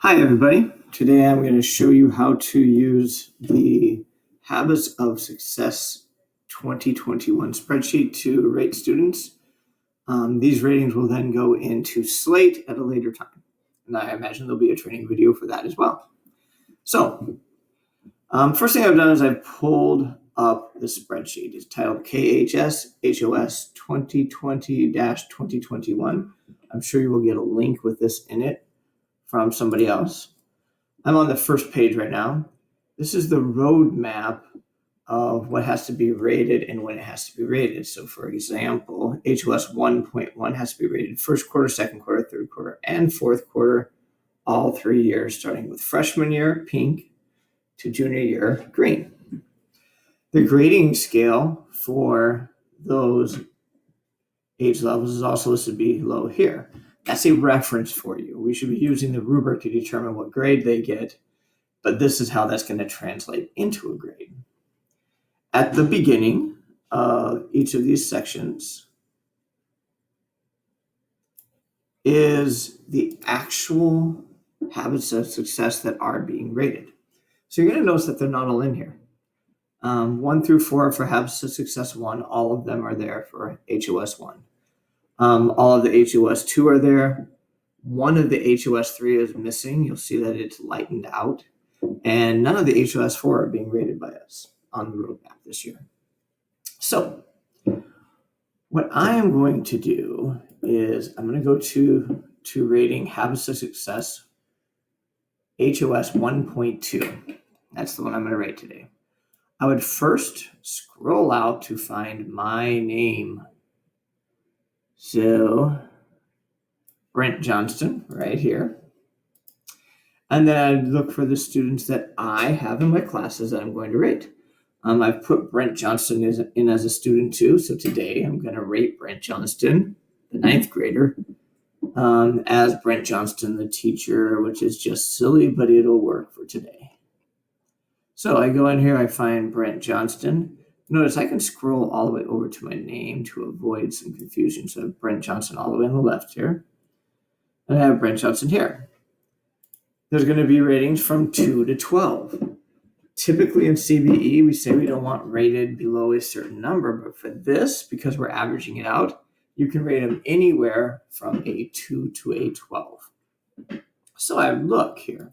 Hi, everybody. Today I'm going to show you how to use the Habits of Success 2021 spreadsheet to rate students. These ratings will then go into Slate at a later time. And I imagine there'll be a training video for that as well. So, first thing I've done is I've pulled up the spreadsheet. It's titled KHS HOS 2020-2021. I'm sure you will get a link with this in it from somebody else. I'm on the first page right now. This is the roadmap of what has to be rated and when it has to be rated. So for example, HOS 1.1 has to be rated first quarter, second quarter, third quarter, and fourth quarter, all 3 years, starting with freshman year, pink, to junior year, green. The grading scale for those age levels is also listed below here. That's a reference for you. We should be using the rubric to determine what grade they get, but this is how that's going to translate into a grade. At the beginning of each of these sections is the actual habits of success that are being rated. So you're going to notice that they're not all in here. 1 through 4 for Habits of Success 1, all of them are there for HOS 1. All of the HOS 2 are there. One of the HOS 3 is missing. You'll see that it's lightened out. And none of the HOS 4 are being rated by us on the roadmap this year. So what I am going to do is I'm going to go to rating Habits of Success HOS 1.2. That's the one I'm going to rate today. I would first scroll out to find my name. So Brent Johnston right here. And then I'd look for the students that I have in my classes that I'm going to rate. I've put Brent Johnston in as a student too. So today I'm going to rate Brent Johnston, the 9th grader, as Brent Johnston, the teacher, which is just silly, but it'll work for today. So I go in here, I find Brent Johnston. Notice I can scroll all the way over to my name to avoid some confusion. So I have Brent Johnston all the way on the left here. And I have Brent Johnston here. There's going to be ratings from 2 to 12. Typically in CBE, we say we don't want rated below a certain number, but for this, because we're averaging it out, you can rate them anywhere from a 2 to a 12. So I look here,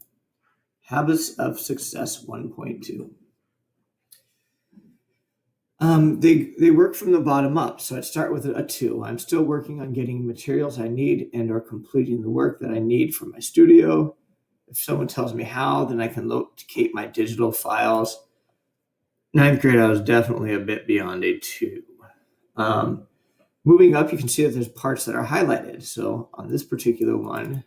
Habits of Success 1.2. They work from the bottom up, so I'd start with a 2. I'm still working on getting materials I need and or completing the work that I need for my studio. If someone tells me how, then I can locate my digital files. 9th grade, I was definitely a bit beyond a 2. Moving up, you can see that there's parts that are highlighted. So on this particular one,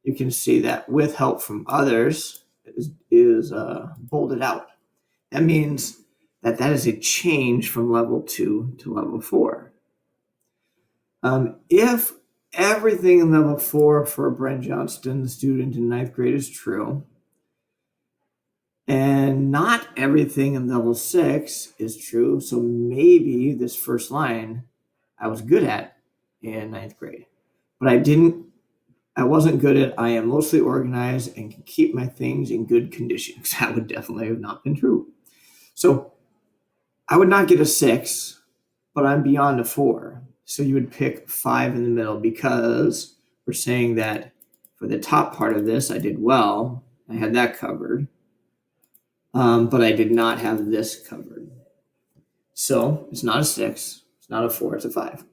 you can see that with help from others is bolded out. That means that is a change from level 2 to level 4. If everything in level 4 for Brent Johnston, the student in 9th grade, is true, and not everything in level 6 is true, so maybe this first line I was good at in 9th grade, but I wasn't good at I am mostly organized and can keep my things in good condition. That would definitely have not been true. So I would not get a 6, but I'm beyond a 4. So you would pick 5 in the middle because we're saying that for the top part of this, I did well. I had that covered, but I did not have this covered. So it's not a 6, it's not a 4, it's a 5.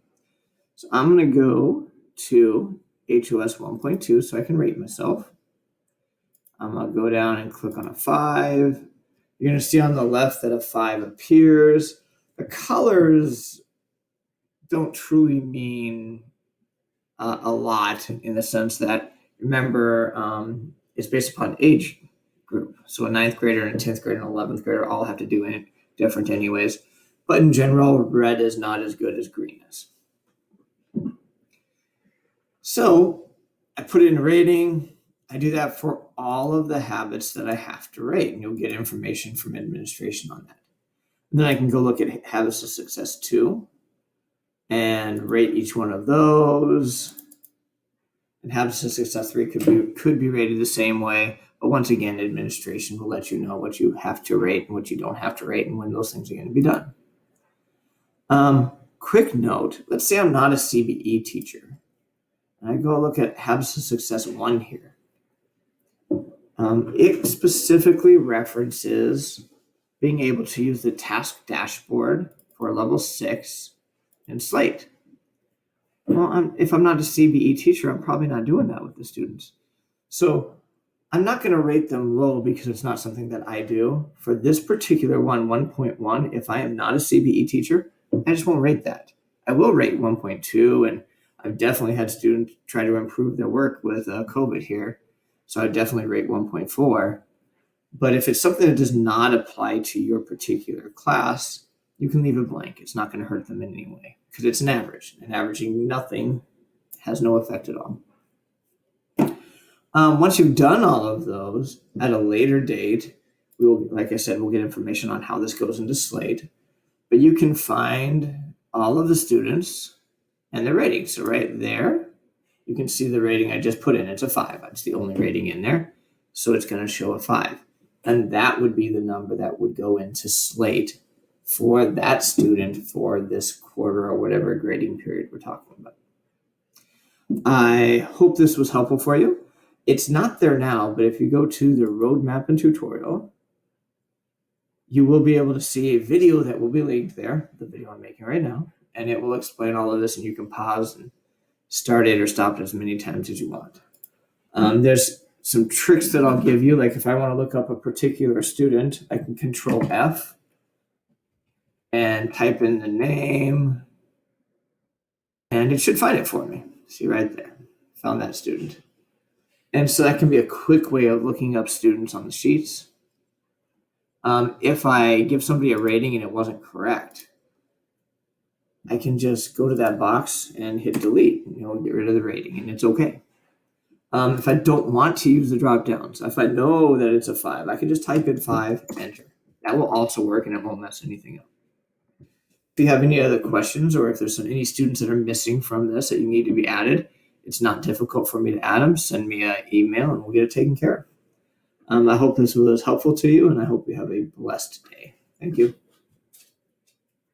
So I'm going to go to HOS 1.2 so I can rate myself. I'm going to go down and click on a 5. You're going to see on the left that a 5 appears. The colors don't truly mean a lot in the sense that, remember, it's based upon age group. So a 9th grader and a 10th grader and an 11th grader all have to do it different anyways. But in general, red is not as good as green is. So I put in a rating. I do that for all of the habits that I have to rate, and you'll get information from administration on that. And then I can go look at Habits of Success 2 and rate each one of those. And habits of success 3 could be rated the same way. But once again, administration will let you know what you have to rate and what you don't have to rate and when those things are going to be done. Quick note, let's say I'm not a CBE teacher. And I go look at habits of success 1 here. It specifically references being able to use the task dashboard for level 6 in Slate. Well, if I'm not a CBE teacher, I'm probably not doing that with the students. So I'm not going to rate them low because it's not something that I do. For this particular one, 1.1, if I am not a CBE teacher, I just won't rate that. I will rate 1.2, and I've definitely had students try to improve their work with COVID here. So I definitely rate 1.4. But if it's something that does not apply to your particular class, you can leave it blank. It's not going to hurt them in any way because it's an average. And averaging nothing has no effect at all. Once you've done all of those, at a later date, like I said, we'll get information on how this goes into Slate. But you can find all of the students and their ratings. So right there, you can see the rating I just put in. It's a 5. It's the only rating in there. So it's going to show a 5. And that would be the number that would go into Slate for that student for this quarter or whatever grading period we're talking about. I hope this was helpful for you. It's not there now, but if you go to the roadmap and tutorial, you will be able to see a video that will be linked there, the video I'm making right now, and it will explain all of this, and you can pause and start it or stop it as many times as you want. There's some tricks that I'll give you, like if I want to look up a particular student, I can Control F and type in the name, and it should find it for me. See right there, found that student. And so that can be a quick way of looking up students on the sheets. If I give somebody a rating and it wasn't correct, I can just go to that box and hit delete, get rid of the rating, and it's okay. If I don't want to use the drop downs, if I know that it's a 5, I can just type in 5, enter. That will also work and it won't mess anything up. If you have any other questions or if there's any students that are missing from this that you need to be added, it's not difficult for me to add them. Send me an email and we'll get it taken care of. I hope this was helpful to you and I hope you have a blessed day. Thank you.